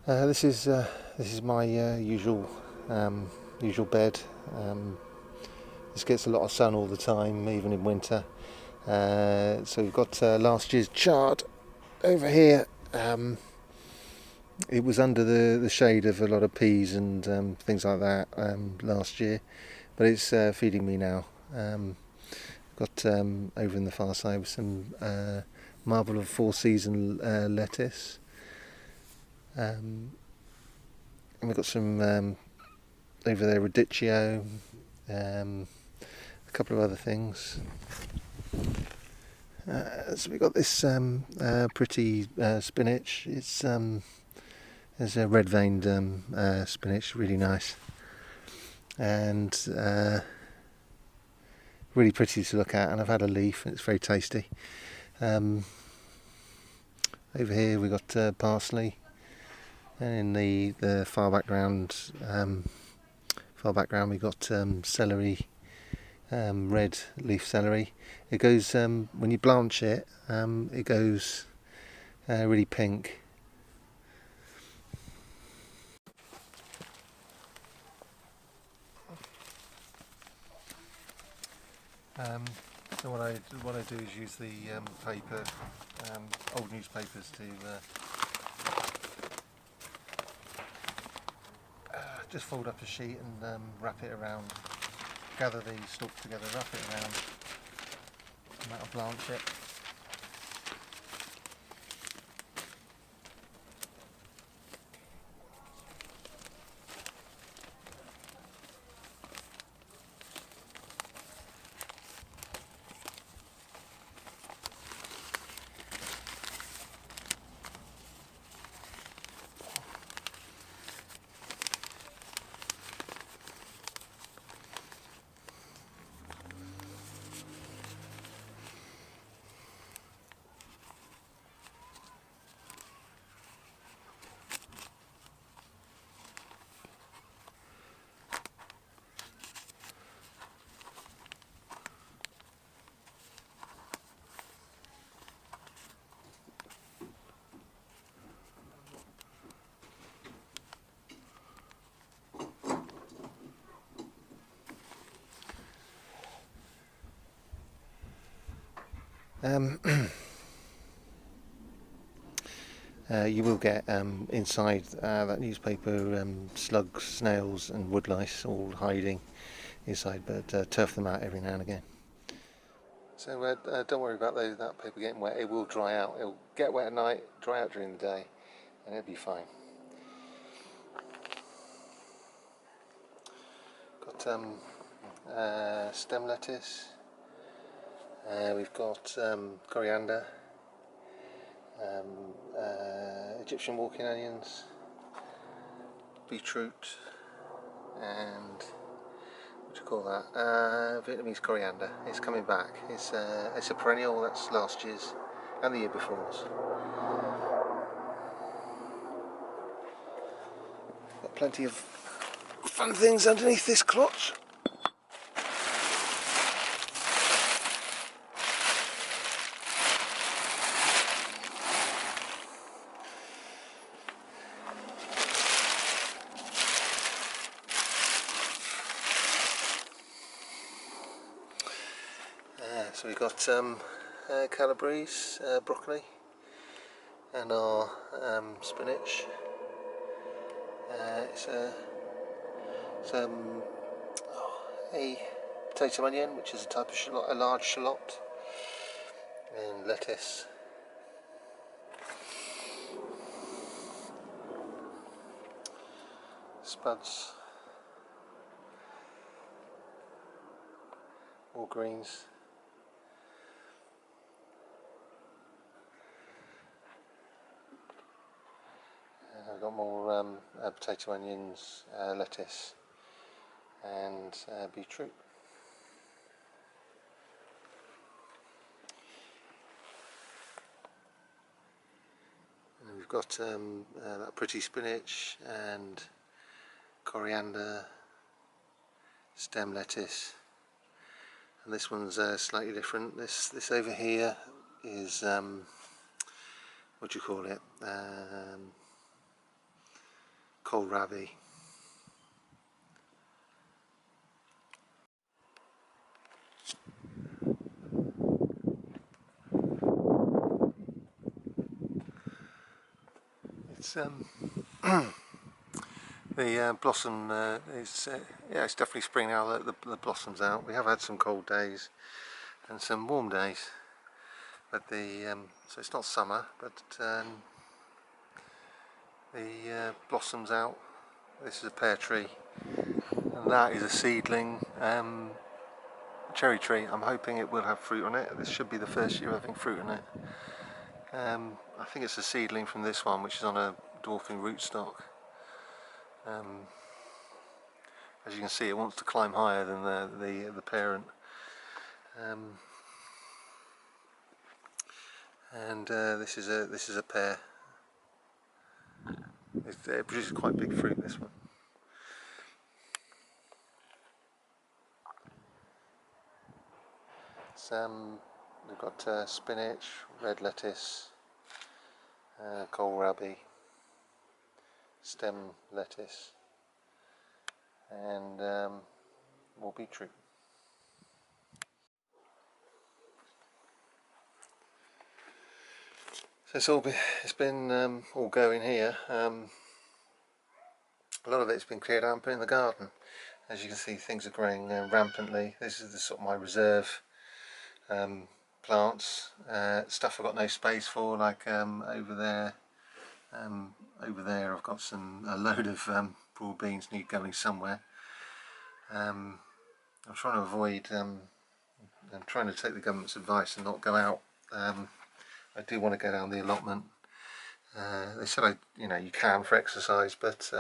This is my usual bed. This gets a lot of sun all the time, even in winter. So we've got last year's chard over here. It was under the shade of a lot of peas and things like that last year, but it's feeding me now. Got over in the far side some marble of 4-season lettuce. And we've got some over there radicchio, a couple of other things. So we've got this pretty spinach. It's there's a red veined spinach, really nice, and really pretty to look at. And I've had a leaf, and it's very tasty. Over here we've got parsley. And in the far background we've got celery, red leaf celery. It goes when you blanch it, it goes really pink. So what I do is use the paper, old newspapers to just fold up a sheet and wrap it around, gather the stalks together, wrap it around, and that'll blanch it. You will get inside that newspaper slugs, snails and woodlice all hiding inside, but turf them out every now and again. So don't worry about that paper getting wet. It will dry out. It'll get wet at night, dry out during the day, and it'll be fine. Got stem lettuce. We've got coriander, Egyptian walking onions, beetroot, and what do you call that? Vietnamese coriander. It's coming back. It's a perennial. That's last year's and the year before's. Got plenty of fun things underneath this crotch. So we've got calabrese, broccoli, and our spinach. It's a potato onion, which is a type of shallot, a large shallot, and lettuce. Spuds. more greens. I've got more potato, onions, lettuce and beetroot. And we've got that pretty spinach and coriander, stem lettuce, and this one's slightly different. This over here is what do you call it? Kohlrabi. It's the blossom is yeah, it's definitely spring now that the blossom's out. We have had some cold days and some warm days, but the so it's not summer, but the blossom's out. This is a pear tree, and that is a seedling cherry tree. I'm hoping it will have fruit on it. This should be the first year having fruit on it. I think it's a seedling from this one, which is on a dwarfing rootstock. As you can see, it wants to climb higher than the parent. And this is a pear. It produces quite big fruit, this one. It's, we've got spinach, red lettuce, kohlrabi, stem lettuce, and more beetroot. So it's been all going here. A lot of it's been cleared out and put in the garden. As you can see, things are growing rampantly. This is the sort of my reserve plants, stuff I've got no space for, like over there I've got a load of broad beans need going somewhere. I'm trying to avoid I'm trying to take the government's advice and not go out. I do want to go down the allotment. They said you can for exercise, but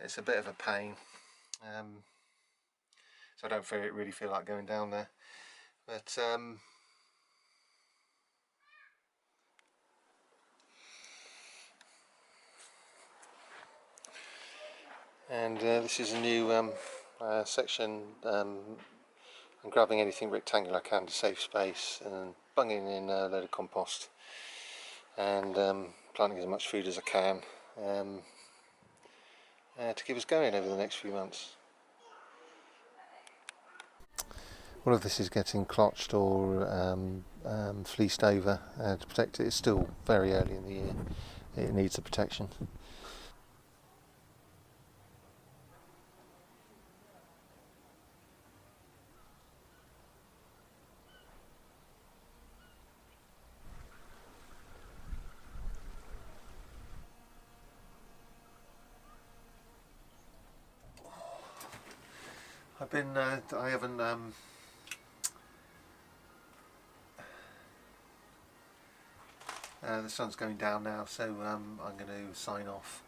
it's a bit of a pain. So I don't really feel like going down there. But this is a new section. I'm grabbing anything rectangular I can to save space and bunging in a load of compost and planting as much food as I can to keep us going over the next few months. All of this is getting clotched or fleeced over to protect it. It's still very early in the year. It needs the protection. I haven't the sun's going down now, so I'm going to sign off.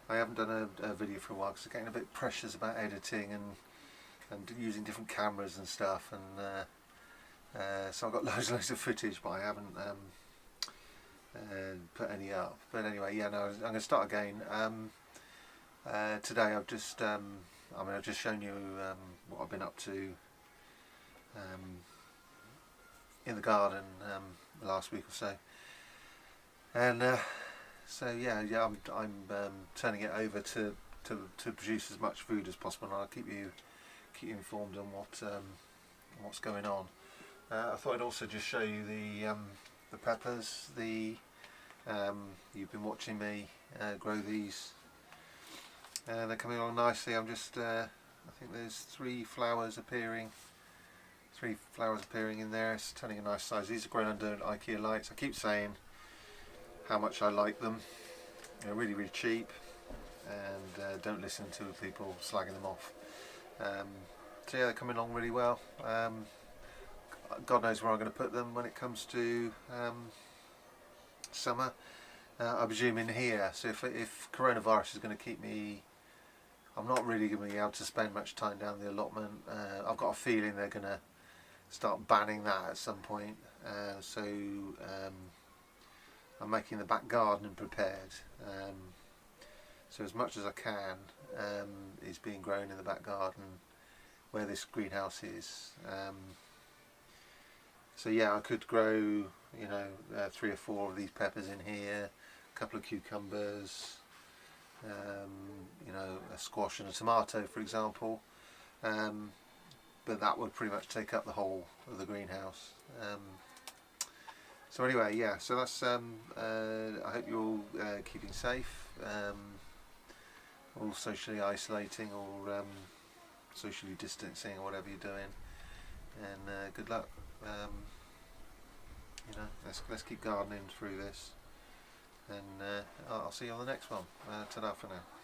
I haven't done a video for a while because I'm getting a bit precious about editing and using different cameras and stuff, and so I've got loads of footage, but I haven't put any up. But anyway, yeah, no, I'm going to start again. Today I've just I've just shown you what I've been up to in the garden the last week or so, and so yeah, I'm turning it over to produce as much food as possible, and I'll keep you informed on what's going on. I thought I'd also just show you the peppers. You've been watching me grow these. They're coming along nicely. I'm just I think there's 3 flowers appearing, 3 flowers appearing in there. It's turning a nice size. These are grown under IKEA lights. I keep saying how much I like them. They're really, really cheap, and don't listen to people slagging them off. So yeah, they're coming along really well. God knows where I'm going to put them when it comes to summer. I presume in here. So if coronavirus is going to keep me, I'm not really going to be able to spend much time down the allotment. I've got a feeling they're going to start banning that at some point. So I'm making the back garden prepared. So as much as I can is being grown in the back garden where this greenhouse is. So yeah, I could grow, you know, 3 or 4 of these peppers in here, a couple of cucumbers, you know, a squash and a tomato, for example. But that would pretty much take up the whole of the greenhouse. So anyway, yeah. So that's. I hope you're all keeping safe, all socially isolating, or socially distancing, or whatever you're doing. And good luck. You know, let's keep gardening through this, and I'll see you on the next one. Ta-da for now.